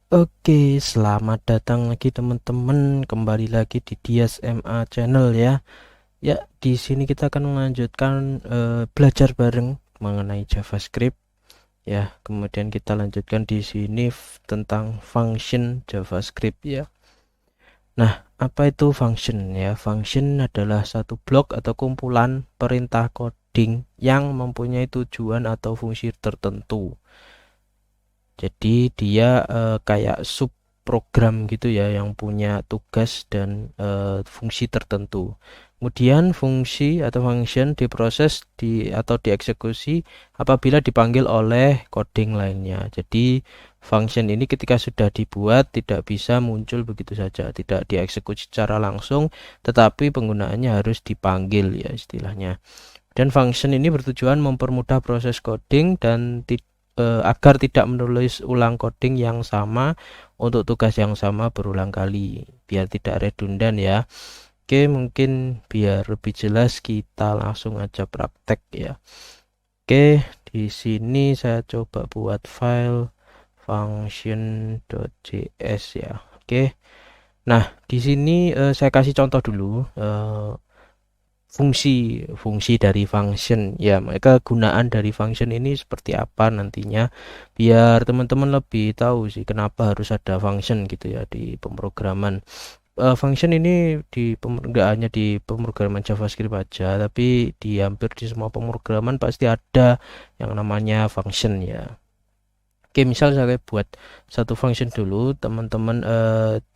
Oke, selamat datang lagi teman-teman, kembali lagi di Dias MA Channel ya. Ya, di sini kita akan melanjutkan belajar bareng mengenai JavaScript ya. Kemudian kita lanjutkan di sini tentang function JavaScript ya. Nah, apa itu function ya? Function adalah satu blok atau kumpulan perintah coding yang mempunyai tujuan atau fungsi tertentu. Jadi dia kayak sub program gitu ya yang punya tugas dan fungsi tertentu. Kemudian fungsi atau function diproses atau dieksekusi apabila dipanggil oleh coding lainnya. Jadi function ini ketika sudah dibuat tidak bisa muncul begitu saja, tidak dieksekusi secara langsung, tetapi penggunaannya harus dipanggil ya istilahnya. Dan function ini bertujuan mempermudah proses coding dan agar tidak menulis ulang coding yang sama untuk tugas yang sama berulang kali, biar tidak redundan ya. Oke, mungkin biar lebih jelas kita langsung aja praktek ya. Oke, di sini saya coba buat file function.js ya. Oke. Nah, di sini saya kasih contoh dulu. Fungsi dari function ya, mereka gunaan dari function ini seperti apa nantinya, biar teman-teman lebih tahu sih kenapa harus ada function gitu ya di pemrograman. Function ini nggak hanya di pemrograman JavaScript aja, tapi di hampir di semua pemrograman pasti ada yang namanya function ya. Oke, misal saya buat satu function dulu, teman-teman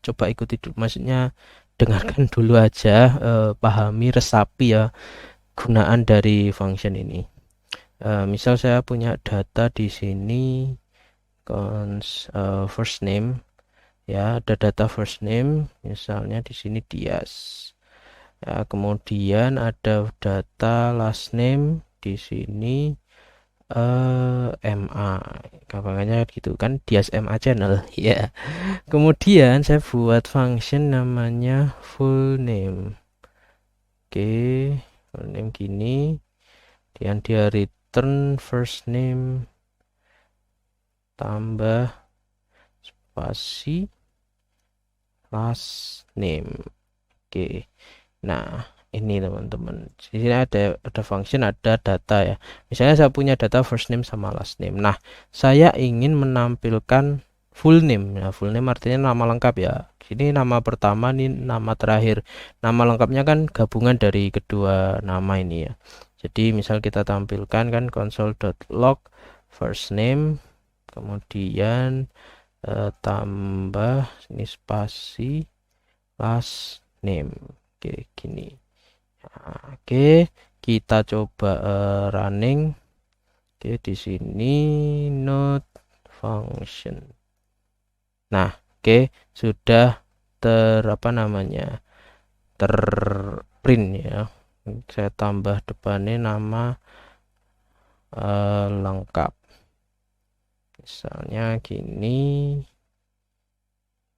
coba ikuti dulu, maksudnya dengarkan dulu aja, pahami, resapi ya gunaan dari function ini. Misal saya punya data di sini, first name ya, ada data first name, misalnya di sini Dias. Ya, kemudian ada data last name di sini MA. Gampangnya gitu kan, Dias MA channel ya. Kemudian saya buat function namanya full name. Oke, full name gini. Dan dia return first name tambah spasi last name. Oke. Nah, ini teman-teman. Di sini ada function, ada data ya. Misalnya saya punya data first name sama last name. Nah, saya ingin menampilkan full name. Nah, full name artinya nama lengkap ya. Ini nama pertama, nih nama terakhir. Nama lengkapnya kan gabungan dari kedua nama ini ya. Jadi misal kita tampilkan kan console.log first name, kemudian tambah ini spasi last name. Oke, gini. Nah, oke, kita coba running. Oke, di sini not function. Nah, oke, sudah apa namanya? Terprint ya. Saya tambah depannya nama lengkap. Misalnya gini.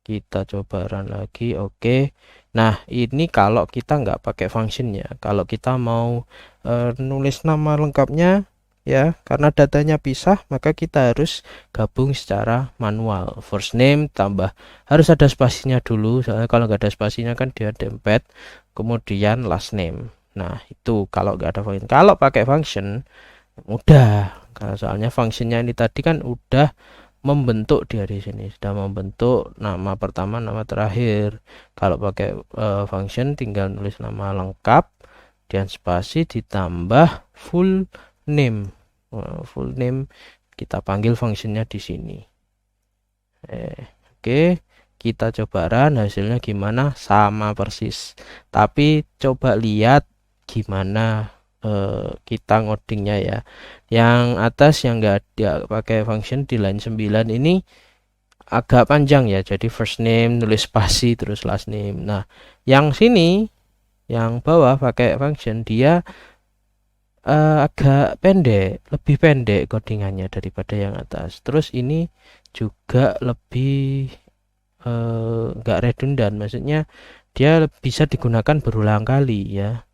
Kita coba run lagi. Oke. Nah, ini kalau kita nggak pakai function ya. Kalau kita mau nulis nama lengkapnya ya, karena datanya pisah, maka kita harus gabung secara manual. First name tambah harus ada spasinya dulu. Soalnya kalau nggak ada spasinya kan dia dempet. Kemudian last name. Nah, itu kalau nggak ada function. Kalau pakai function, mudah. Soalnya functionnya ini tadi kan udah membentuk dari sini, sudah membentuk nama pertama, nama terakhir. Kalau pakai function tinggal nulis nama lengkap dan spasi ditambah full name. Full name kita panggil functionnya di sini. Oke, kita coba run, hasilnya gimana? Sama persis, tapi coba lihat gimana kita ngodingnya ya. Yang atas yang nggak ada pakai function di line 9 ini agak panjang ya, jadi first name nulis spasi terus last name. Nah, yang sini yang bawah pakai function dia agak pendek, lebih pendek codingannya daripada yang atas. Terus ini juga lebih nggak redundant, maksudnya dia bisa digunakan berulang kali ya.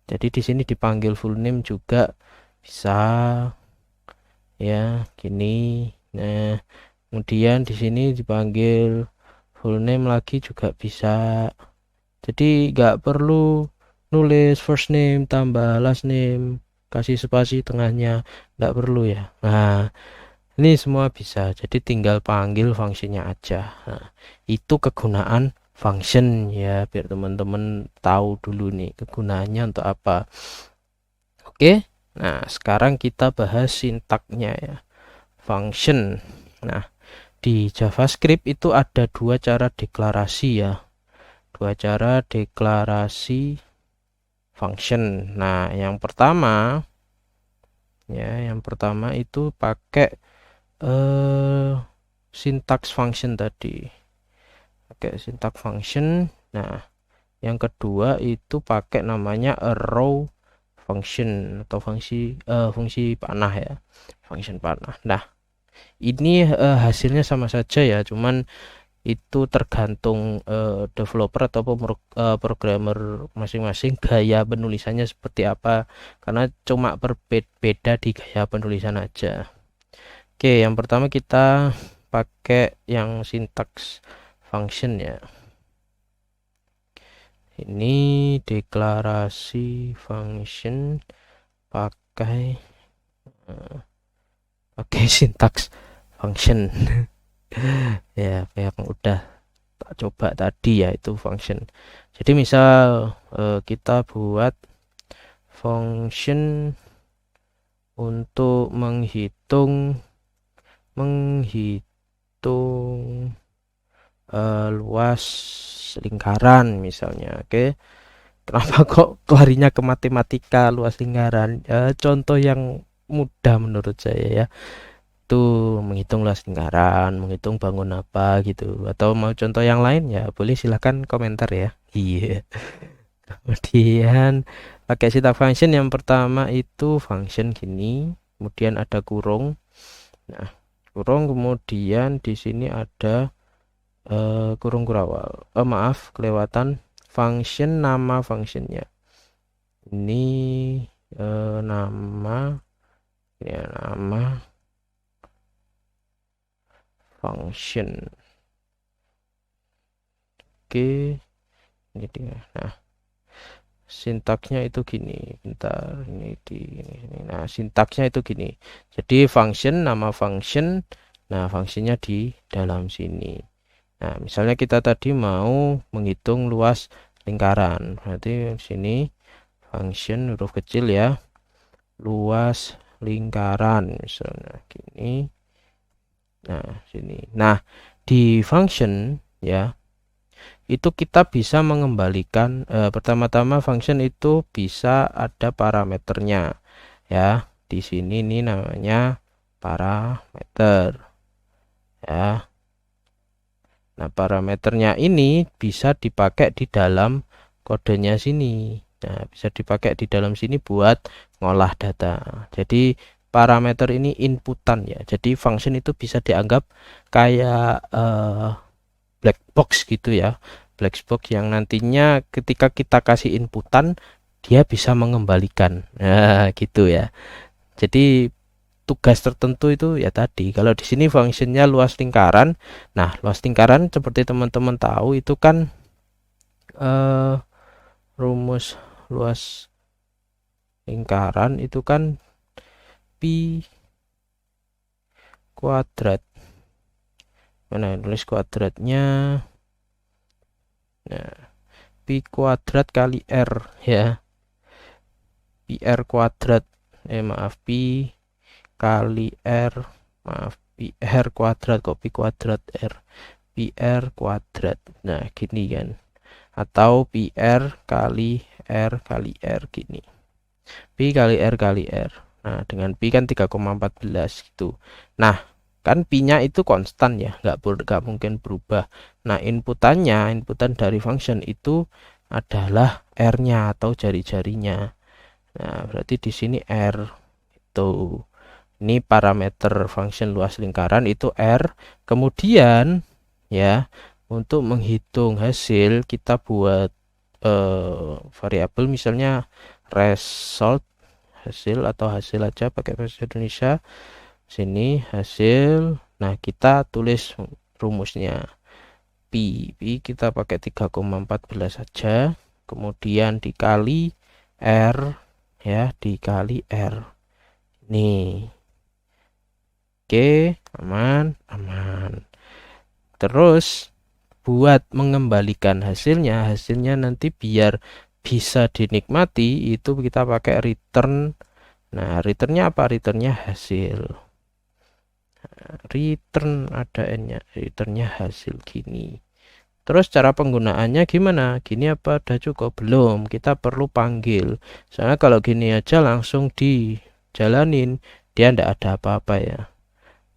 Jadi di sini dipanggil full name juga bisa ya, gini. Nah, Kemudian di sini dipanggil full name lagi juga bisa. Jadi nggak perlu nulis first name tambah last name kasih spasi tengahnya, nggak perlu ya. Nah, ini semua bisa, jadi tinggal panggil fungsinya aja. Nah, itu kegunaan function ya, biar teman-teman tahu dulu nih kegunaannya untuk apa. Oke, nah sekarang kita bahas sintaknya ya, function. Nah, di JavaScript itu ada dua cara deklarasi ya, dua cara deklarasi function. Nah, yang pertama itu pakai syntax function tadi, pakai syntax function. Nah, yang kedua itu pakai namanya arrow function atau fungsi panah ya, function panah. Nah, ini hasilnya sama saja ya, cuman itu tergantung developer atau programmer masing-masing gaya penulisannya seperti apa, karena cuma berbeda di gaya penulisan aja. Oke, yang pertama kita pakai yang syntax function ya. Ini deklarasi function pakai syntax function. Ya, yang udah tak coba tadi ya, itu function. Jadi misal kita buat function untuk menghitung luas lingkaran misalnya. Oke, kenapa kok larinya ke matematika luas lingkaran? Contoh yang mudah menurut saya ya, itu menghitung luas lingkaran, menghitung bangun apa gitu. Atau mau contoh yang lain ya boleh silahkan komentar ya. Iya. Kemudian pakai syntax function yang pertama itu function gini, kemudian ada kurung. Nah, kurung, kemudian di sini ada kurung kurawal. Maaf, kelewatan function, nama functionnya. Ini nama function. Oke, ini dia. Nah, sintaksnya itu gini. Bentar, ini di ini. Nah, sintaksnya itu gini. Jadi function, nama function. Nah, fungsinya di dalam sini. Nah, misalnya kita tadi mau menghitung luas lingkaran. Berarti di sini function huruf kecil ya. Luas lingkaran misalnya gini. Nah, sini. Nah, di function ya, itu kita bisa mengembalikan pertama-tama function itu bisa ada parameternya ya. Di sini ini namanya parameter ya. Nah, parameternya ini bisa dipakai di dalam kodenya sini. Nah, bisa dipakai di dalam sini buat ngolah data. Jadi parameter ini inputan ya. Jadi function itu bisa dianggap kayak black box gitu ya. Black box yang nantinya ketika kita kasih inputan dia bisa mengembalikan. Nah, gitu ya. Jadi tugas tertentu itu ya tadi, kalau di sini fungsinya luas lingkaran. Nah, luas lingkaran seperti teman-teman tahu itu kan rumus luas lingkaran itu kan pi kuadrat. Mana nulis kuadratnya? Nah, pi kuadrat kali r ya. Pi r kuadrat. Maaf, pi kali r, maaf, pi r kuadrat, kok pi kuadrat r, pi r kuadrat. Nah, gini kan, atau pi r kali r gini, pi kali r kali r. Nah, dengan pi kan 3,14 gitu. Nah, kan pi-nya itu konstan ya, nggak mungkin berubah. Nah, inputan dari function itu adalah r-nya atau jari-jarinya. Nah, berarti di sini r itu. Ini parameter function luas lingkaran itu R. Kemudian ya, untuk menghitung hasil kita buat variabel misalnya result, hasil atau hasil aja pakai bahasa Indonesia. Sini hasil Nah, kita tulis rumusnya. Pi kita pakai 3,14 saja, kemudian dikali R, ya, dikali R. Nih. Oke, aman. Terus buat mengembalikan hasilnya nanti biar bisa dinikmati itu kita pakai return. Nah, returnnya apa? Returnnya hasil. Return ada n-nya, returnnya hasil gini. Terus cara penggunaannya gimana? Gini apa udah cukup? Belum, kita perlu panggil. Soalnya kalau gini aja langsung dijalanin, dia ndak ada apa-apa ya.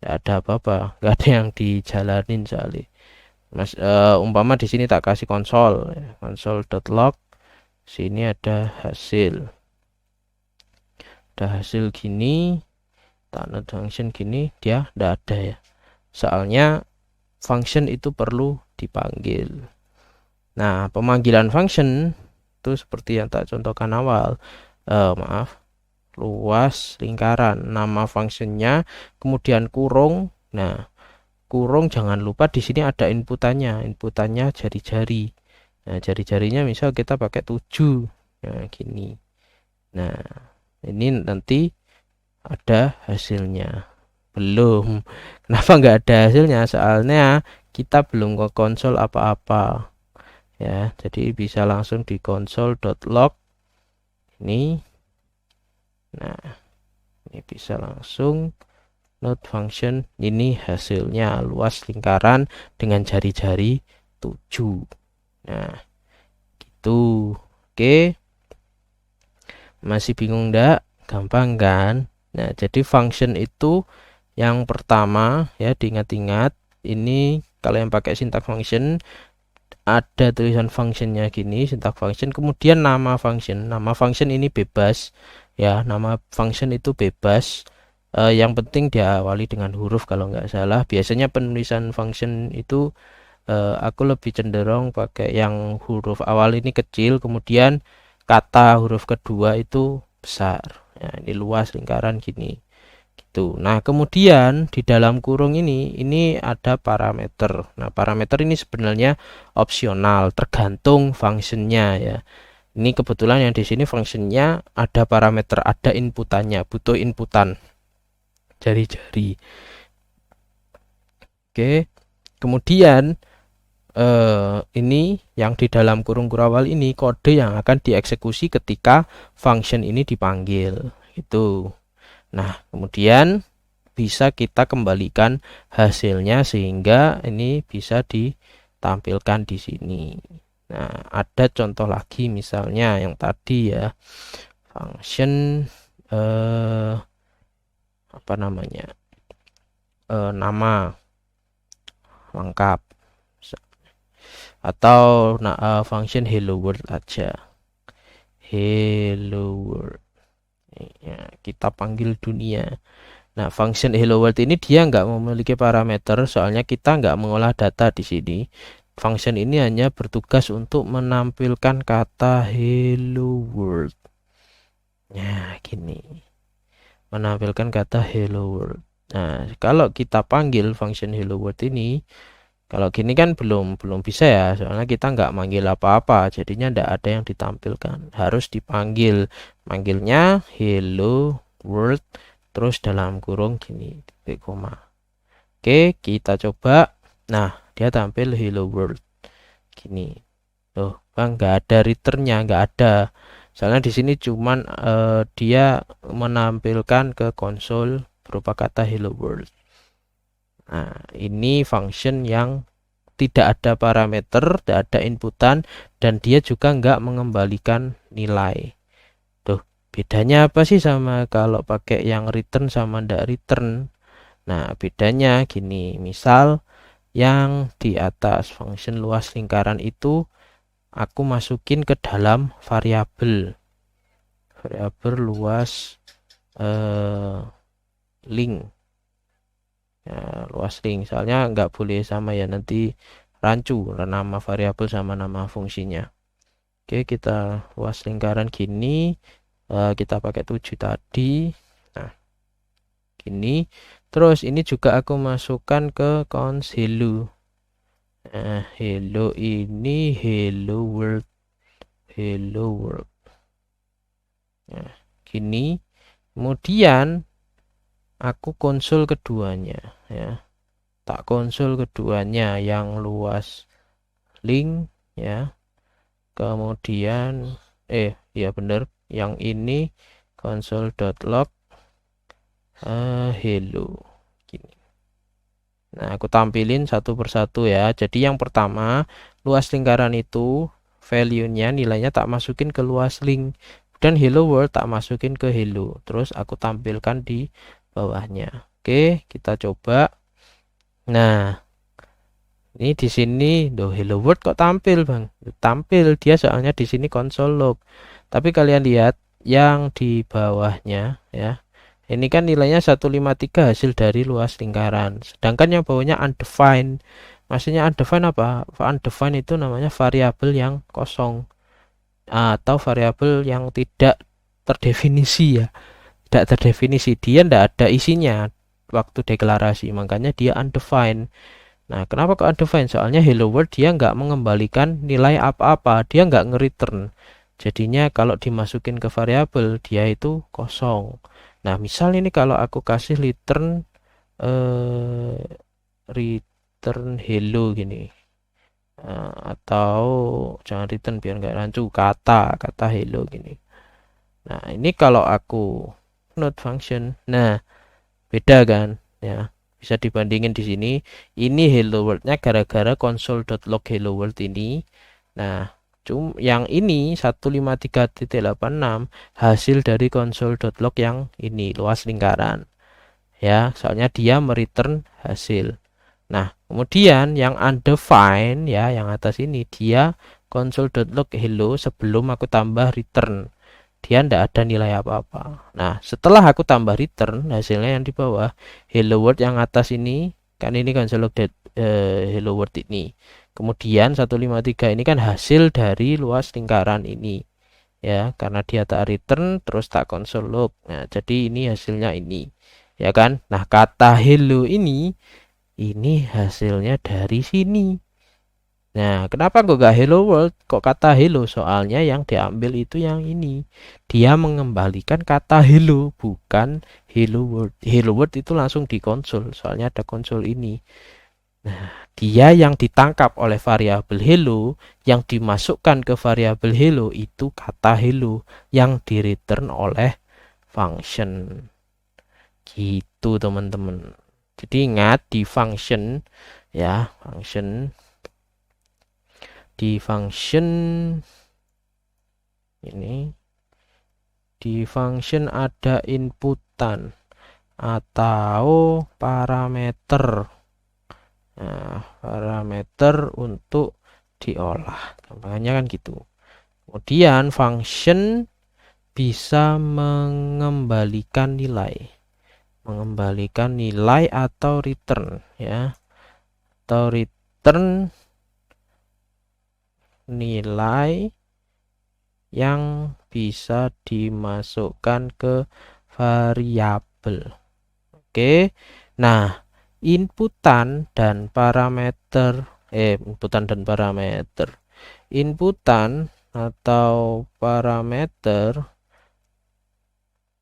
Ndak ada apa-apa, nggak ada yang dijalanin soalnya. Mas, umpama di sini tak kasih konsol, console.log, sini ada hasil. Ada hasil gini, tak function gini, dia ndak ada ya. Soalnya function itu perlu dipanggil. Nah, pemanggilan function itu seperti yang tak contohkan awal. Luas lingkaran, nama functionnya, kemudian kurung. Nah, kurung jangan lupa di sini ada inputannya jari-jari. Nah, jari-jarinya misal kita pakai 7. Nah, gini. Nah, ini nanti ada hasilnya. Belum. Kenapa nggak ada hasilnya? Soalnya kita belum ke konsol apa-apa. Ya, jadi bisa langsung di console.log ini. Nah, ini bisa langsung load function, ini hasilnya luas lingkaran dengan jari-jari 7. Nah, gitu. Oke. Masih bingung enggak? Gampang kan? Nah, jadi function itu yang pertama ya, diingat-ingat, ini kalau yang pakai syntax function ada tulisan functionnya gini, syntax function, kemudian nama function ini bebas ya, nama function itu bebas. Yang penting diawali dengan huruf kalau nggak salah. Biasanya penulisan function itu aku lebih cenderung pakai yang huruf awal ini kecil, kemudian kata huruf kedua itu besar ya, ini luas lingkaran gini gitu. Nah, kemudian di dalam kurung ini ada parameter. Nah, parameter ini sebenarnya opsional, tergantung functionnya ya. Ini kebetulan yang di sini functionnya ada parameter, ada inputannya, butuh inputan jari-jari. Oke, kemudian ini yang di dalam kurung kurawal ini kode yang akan dieksekusi ketika function ini dipanggil itu. Nah, kemudian bisa kita kembalikan hasilnya sehingga ini bisa ditampilkan di sini. Nah, ada contoh lagi misalnya yang tadi ya, function apa namanya, nama lengkap, atau function hello world aja, hello world ya, kita panggil dunia. Nah, function hello world ini dia nggak memiliki parameter, soalnya kita nggak mengolah data di sini. Function ini hanya bertugas untuk menampilkan kata hello world. Nah, gini, menampilkan kata hello world. Nah, kalau kita panggil function hello world ini, kalau gini kan belum bisa ya, soalnya kita nggak manggil apa-apa, jadinya nggak ada yang ditampilkan. Harus dipanggil, manggilnya hello world, terus dalam kurung gini, titik koma. Oke, kita coba. Nah, dia tampil hello world gini. Tuh, bang, nggak ada returnnya, nggak ada. Soalnya di sini cuman dia menampilkan ke konsol berupa kata hello world. Nah, ini function yang tidak ada parameter, tidak ada inputan, dan dia juga nggak mengembalikan nilai. Tuh, bedanya apa sih sama kalau pakai yang return sama ndak return? Nah, bedanya gini, misal yang di atas function luas lingkaran itu aku masukin ke dalam variabel luas link ya, luas link, soalnya nggak boleh sama ya, nanti rancu nama variabel sama nama fungsinya. Oke, kita luas lingkaran gini, kita pakai 7 tadi. Nah, gini, Terus ini juga aku masukkan ke cons hello. Nah, hello ini hello world, hello world. Nah, gini. Kemudian aku konsul keduanya ya. Tak konsul keduanya yang luas link ya. Kemudian ya bener, yang ini console.log hello gini. Nah, aku tampilin satu persatu ya. Jadi yang pertama, luas lingkaran itu value-nya, nilainya tak masukin ke luas link, dan hello world tak masukin ke hello. Terus aku tampilkan di bawahnya. Oke, kita coba. Nah, ini di sini do hello world kok tampil, Bang? Tampil dia soalnya di sini console log. Tapi kalian lihat yang di bawahnya ya. Ini kan nilainya 153 hasil dari luas lingkaran. Sedangkan yang bawahnya undefined. Maksudnya undefined apa? Undefined itu namanya variabel yang kosong atau variabel yang tidak terdefinisi ya. Tidak terdefinisi. Dia tidak ada isinya waktu deklarasi. Makanya dia undefined. Nah, kenapa kok undefined? Soalnya hello world dia nggak mengembalikan nilai apa-apa, dia nggak nge-return. Jadinya kalau dimasukin ke variabel dia itu kosong. Nah, misal ini kalau aku kasih return eh, return hello gini. Atau jangan return biar nggak rancu, kata hello gini. Nah, ini kalau aku not function. Nah, beda kan? Ya. Bisa dibandingin di sini. Ini hello world-nya gara-gara console.log hello world ini. Nah, yang ini 153.86 hasil dari console.log yang ini luas lingkaran. Ya, soalnya dia mereturn hasil. Nah, kemudian yang undefined ya, yang atas ini dia console.log hello sebelum aku tambah return. Dia tidak ada nilai apa-apa. Nah, setelah aku tambah return, hasilnya yang di bawah, hello world yang atas ini, kan ini console.log hello world ini. Kemudian 153 ini kan hasil dari luas lingkaran ini. Ya, karena dia tak return, terus tak console log. Nah, jadi ini hasilnya ini. Ya kan? Nah, kata hello ini hasilnya dari sini. Nah, kenapa kok gak hello world? Kok kata hello? Soalnya yang diambil itu yang ini. Dia mengembalikan kata hello, bukan hello world. Hello world itu langsung di konsol, soalnya ada konsol ini. Nah, dia yang ditangkap oleh variabel hello, yang dimasukkan ke variabel hello itu kata hello yang di return oleh function. Gitu, teman-teman. Jadi ingat di function ya, function ini, di function ada inputan atau parameter. Nah, parameter untuk diolah. Gampangnya kan gitu. Kemudian function bisa mengembalikan nilai. Mengembalikan nilai atau return ya. Atau return nilai yang bisa dimasukkan ke variabel. Oke. Nah, inputan dan parameter inputan atau parameter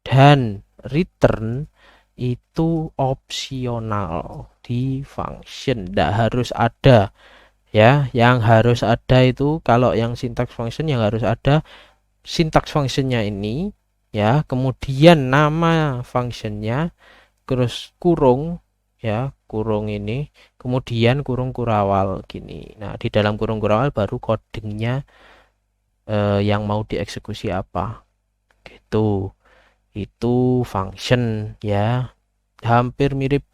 dan return itu opsional di function, tidak harus ada ya. Yang harus ada itu kalau yang syntax function yang harus ada syntax functionnya ini ya, kemudian nama functionnya, terus kurung ya, kurung ini, kemudian kurung kurawal gini. Nah, di dalam kurung kurawal baru codingnya yang mau dieksekusi apa gitu. Itu function ya, hampir mirip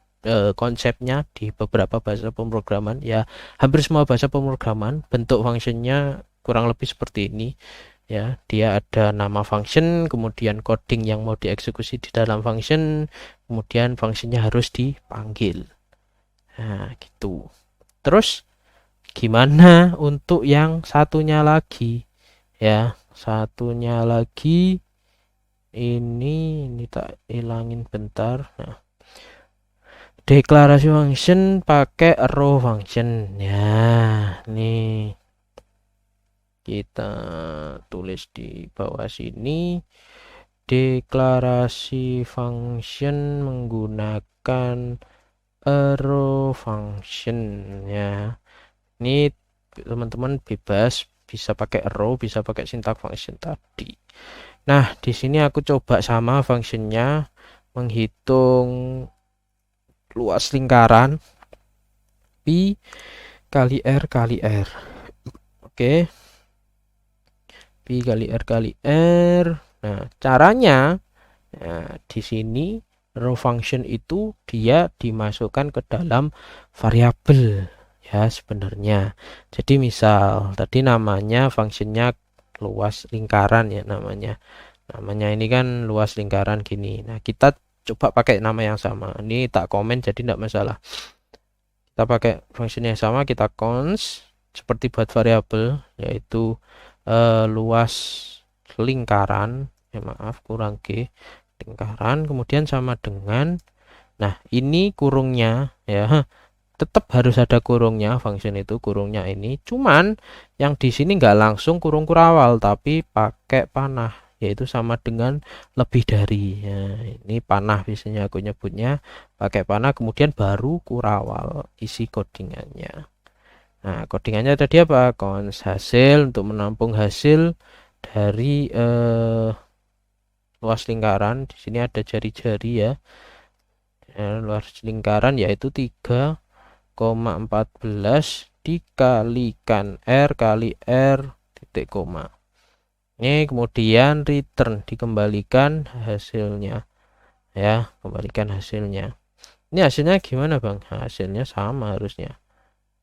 konsepnya di beberapa bahasa pemrograman ya. Hampir semua bahasa pemrograman bentuk functionnya kurang lebih seperti ini ya. Dia ada nama function, kemudian coding yang mau dieksekusi di dalam function, kemudian functionnya harus dipanggil. Nah, gitu. Terus gimana untuk yang satunya lagi ya? Satunya lagi ini tak hilangin bentar. Nah, Deklarasi function pakai row function. Ya, nih kita tulis di bawah sini. Deklarasi function menggunakan row function ya. Ini teman-teman bebas, bisa pakai row, bisa pakai syntax function tadi. Nah, di sini aku coba sama fungsinya menghitung luas lingkaran pi kali r kali r. Oke. Pi kali r kali r. Nah, caranya di sini row function itu dia dimasukkan ke dalam variabel ya sebenarnya. Jadi misal tadi namanya fungsinya luas lingkaran ya namanya. Namanya ini kan luas lingkaran gini. Nah, kita coba pakai nama yang sama. Ini tak komen jadi tidak masalah. Kita pakai fungsinya yang sama, kita cons seperti buat variabel yaitu luas lingkaran. Ya maaf kurang G. Lingkaran kemudian sama dengan, nah ini kurungnya ya, tetap harus ada kurungnya, function itu kurungnya ini, cuman yang di sini nggak langsung kurung kurawal tapi pakai panah, yaitu sama dengan lebih dari ya, ini panah biasanya aku nyebutnya, pakai panah kemudian baru kurawal isi codingannya. Nah, codingannya tadi apa? Cons hasil untuk menampung hasil dari luas lingkaran. Di sini ada jari-jari ya. Luas lingkaran yaitu 3,14 dikalikan R kali R titik koma. Ini kemudian return dikembalikan hasilnya. Ya, kembalikan hasilnya. Ini hasilnya gimana, Bang? Hasilnya sama harusnya.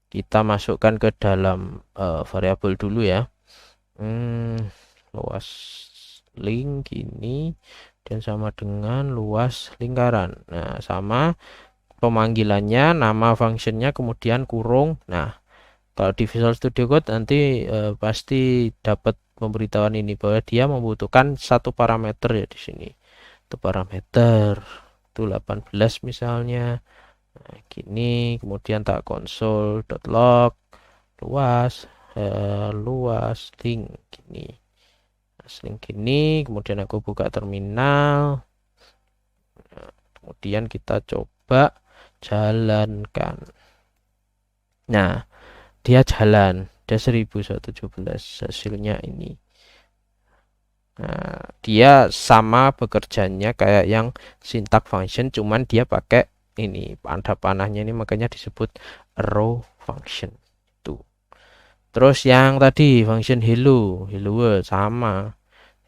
Kita masukkan ke dalam variabel dulu ya. Luas link ini dan sama dengan luas lingkaran. Nah, sama pemanggilannya, nama functionnya, kemudian kurung. Nah, kalau di Visual Studio Code nanti pasti dapat pemberitahuan ini bahwa dia membutuhkan satu parameter ya di sini. Itu parameter itu 18 misalnya. Nah, gini, kemudian tak console.log luas luas link gini. Link gini, kemudian aku buka terminal. Nah, kemudian kita coba jalankan. Nah, dia jalan, dia 1117 hasilnya ini. Nah, dia sama bekerjanya kayak yang syntax function, cuman dia pakai ini ada panahnya ini, makanya disebut row function itu. Terus yang tadi function hello world sama.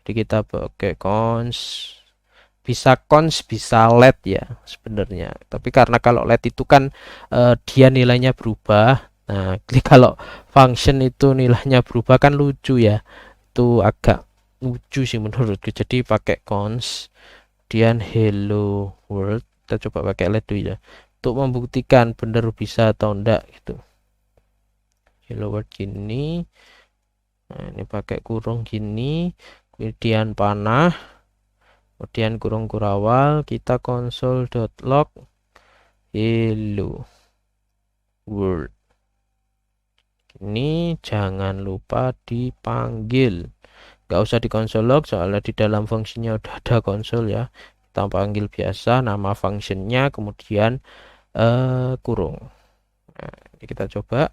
Jadi kita pakai cons bisa let ya sebenarnya. Tapi karena kalau let itu kan dia nilainya berubah. Nah, kalau function itu nilainya berubah kan lucu ya. Itu agak lucu sih menurutku. Jadi pakai cons kemudian hello world. Kita coba pakai let dulu ya. Untuk membuktikan benar bisa atau enggak gitu. Hello world gini. Nah, ini pakai kurung gini. Kemudian panah. Kemudian kurung kurawal, kita console.log hello world. Ini jangan lupa dipanggil. Gak usah di console log soalnya di dalam fungsinya udah ada konsol ya. Kita panggil biasa nama fungsinya kemudian kurung. Nah, ini kita coba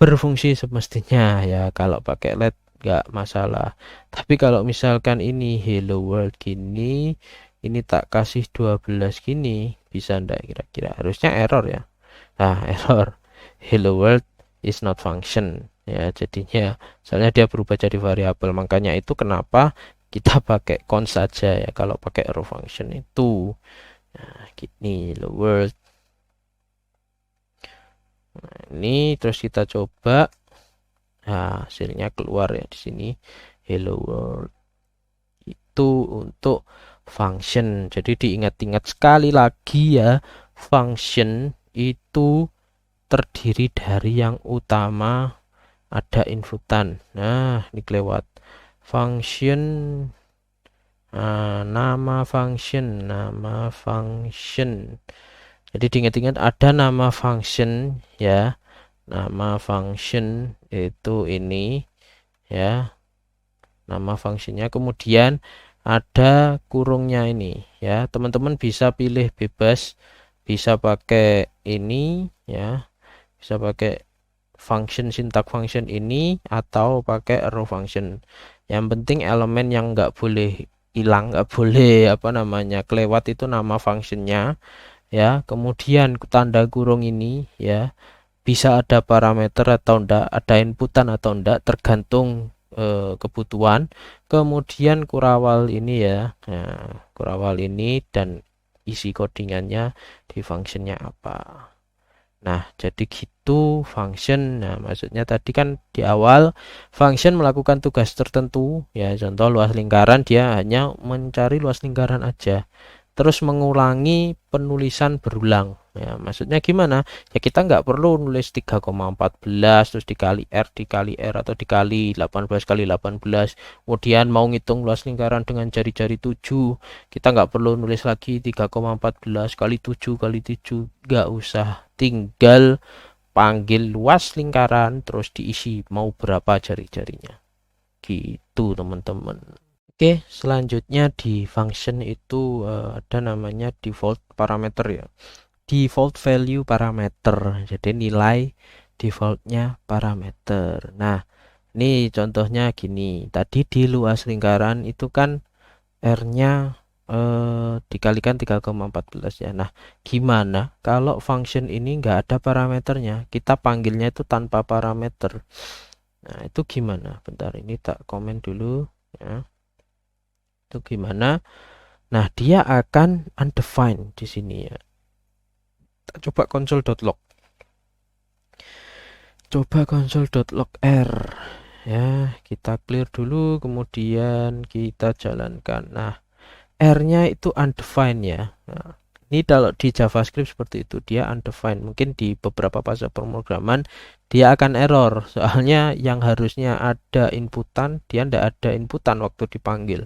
berfungsi semestinya ya. Kalau pakai let nggak masalah, tapi kalau misalkan ini hello world gini, ini tak kasih 12 gini, bisa ndak kira-kira? Harusnya error ya. Nah, error hello world is not function ya, jadinya soalnya dia berubah jadi variabel, makanya itu kenapa kita pakai const saja ya kalau pakai row function itu. Nah, gini hello world. Nah, ini terus kita coba. Nah, hasilnya keluar ya di sini hello world itu untuk function. Jadi diingat-ingat sekali lagi ya, function itu terdiri dari yang utama ada inputan. Nah, ini kelewat function. Nah, nama function Jadi diingat-ingat ada nama function ya. Nama function itu ini ya. Nama fungsinya, kemudian ada kurungnya ini ya. Teman-teman bisa pilih bebas, bisa pakai ini ya, bisa pakai function syntax function ini atau pakai arrow function. Yang penting elemen yang nggak boleh hilang, nggak boleh apa namanya kelewat itu nama functionnya ya. Kemudian tanda kurung ini ya, bisa ada parameter atau enggak, ada inputan atau enggak, tergantung kebutuhan. Kemudian kurawal ini ya, nah, kurawal ini dan isi codingannya di functionnya apa. Nah, jadi gitu function. Nah, maksudnya tadi kan di awal function melakukan tugas tertentu ya, contoh luas lingkaran, dia hanya mencari luas lingkaran aja, terus mengulangi penulisan berulang ya. Maksudnya gimana ya, kita nggak perlu nulis 3,14 terus dikali R atau dikali 18 kali 18, kemudian mau ngitung luas lingkaran dengan jari-jari 7, kita nggak perlu nulis lagi 3,14 kali 7 kali 7, nggak usah, tinggal panggil luas lingkaran terus diisi mau berapa jari-jarinya gitu teman-teman. Oke, selanjutnya di function itu ada namanya default parameter ya. Default value parameter. Jadi nilai defaultnya parameter. Nah, ini contohnya gini. Tadi di luas lingkaran itu kan R-nya dikalikan 3,14 ya. Nah, gimana kalau function ini nggak ada parameternya? Kita panggilnya itu tanpa parameter. Nah, itu gimana? Bentar, ini tak komen dulu ya. Itu gimana? Nah, dia akan undefined di sini ya. Kita coba console.log. Coba console.log R ya, kita clear dulu, kemudian kita jalankan. Nah, R-nya itu undefined ya. Nah, ini kalau di JavaScript seperti itu, dia undefined. Mungkin di beberapa fase pemrograman dia akan error. Soalnya yang harusnya ada inputan, dia tidak ada inputan waktu dipanggil.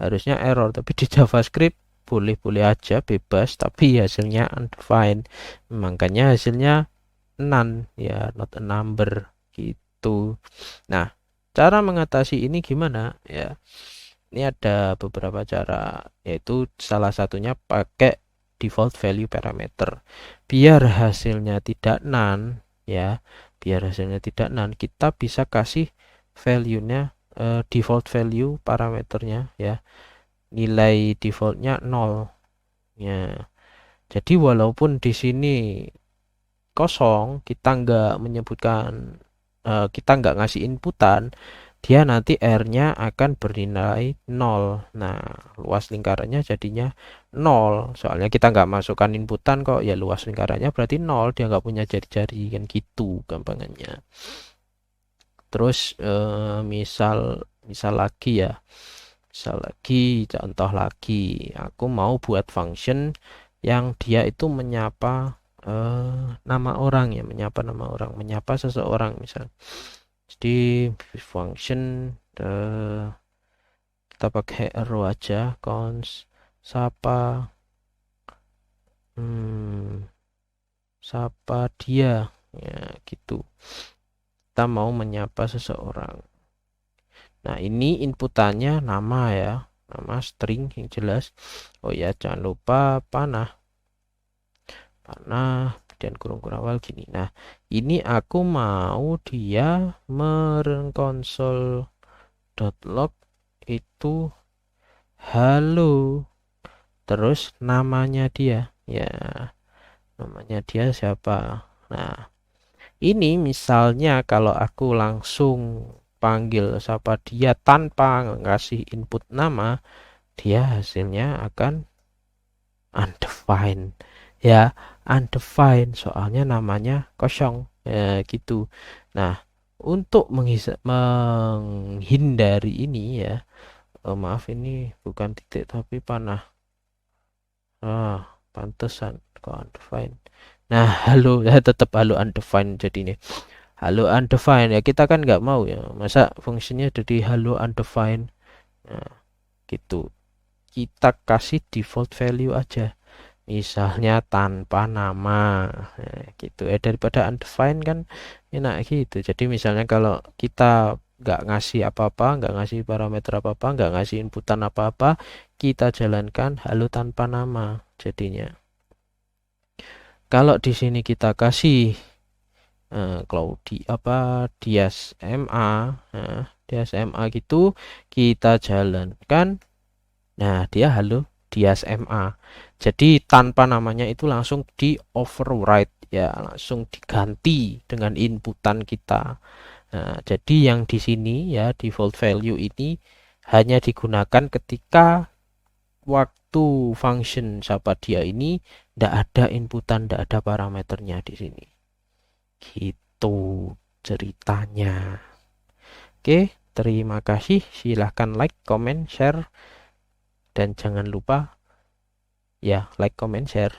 Harusnya error, tapi di JavaScript boleh-boleh aja, bebas, tapi hasilnya undefined. Makanya hasilnya none ya, not a number gitu. Nah, cara mengatasi ini gimana ya? Ini ada beberapa cara, yaitu salah satunya pakai default value parameter. Biar hasilnya tidak none ya, biar hasilnya tidak none, kita bisa kasih value-nya default value parameternya ya. Nilai defaultnya 0 ya. Jadi walaupun di sini kosong, kita nggak menyebutkan, kita nggak ngasih inputan, dia nanti R-nya akan bernilai 0. Nah, luas lingkarannya jadinya 0. Soalnya kita nggak masukkan inputan kok, ya luas lingkarannya berarti 0. Dia nggak punya jari-jari, kan gitu gampangannya. Terus misal lagi ya. Misal lagi, contoh lagi. Aku mau buat function yang dia itu menyapa nama orang ya, menyapa nama orang, menyapa seseorang misal. Jadi function kita pakai arrow aja, cons sapa sapa dia ya gitu. Kita mau menyapa seseorang. Nah, ini inputannya nama ya, nama string yang jelas. Oh ya, jangan lupa panah dan kurung-kurung gini. Nah, ini aku mau dia merenconsole.log itu halo, terus namanya dia ya, namanya dia siapa. Nah, ini misalnya kalau aku langsung panggil siapa dia tanpa ngasih input nama, dia hasilnya akan undefined ya, undefined soalnya namanya kosong ya gitu. Nah, untuk menghindari ini ya, maaf ini bukan titik tapi panah, pantesan kok undefined. Nah, halo ya, tetap halo undefined jadi ini halo undefined ya, kita kan nggak mau ya, masa fungsinya jadi halo undefined. Nah, gitu, kita kasih default value aja. misalnya tanpa nama. Nah, gitu daripada undefined kan enak gitu. Jadi misalnya kalau kita nggak ngasih apa-apa, nggak ngasih parameter apa-apa, nggak ngasih inputan apa-apa, kita jalankan halo tanpa nama jadinya. Kalau di sini kita kasih Cloudy apa Dias MA, nah, Dias MA gitu kita jalankan, nah dia halo Dias MA. Jadi tanpa namanya itu langsung di override ya, langsung diganti dengan inputan kita. Nah, jadi yang di sini ya default value ini hanya digunakan ketika waktu function siapa dia ini tidak ada inputan, tidak ada parameternya di sini. Gitu ceritanya. Oke, terima kasih. Silahkan like, comment, share, dan jangan lupa ya like, comment, share.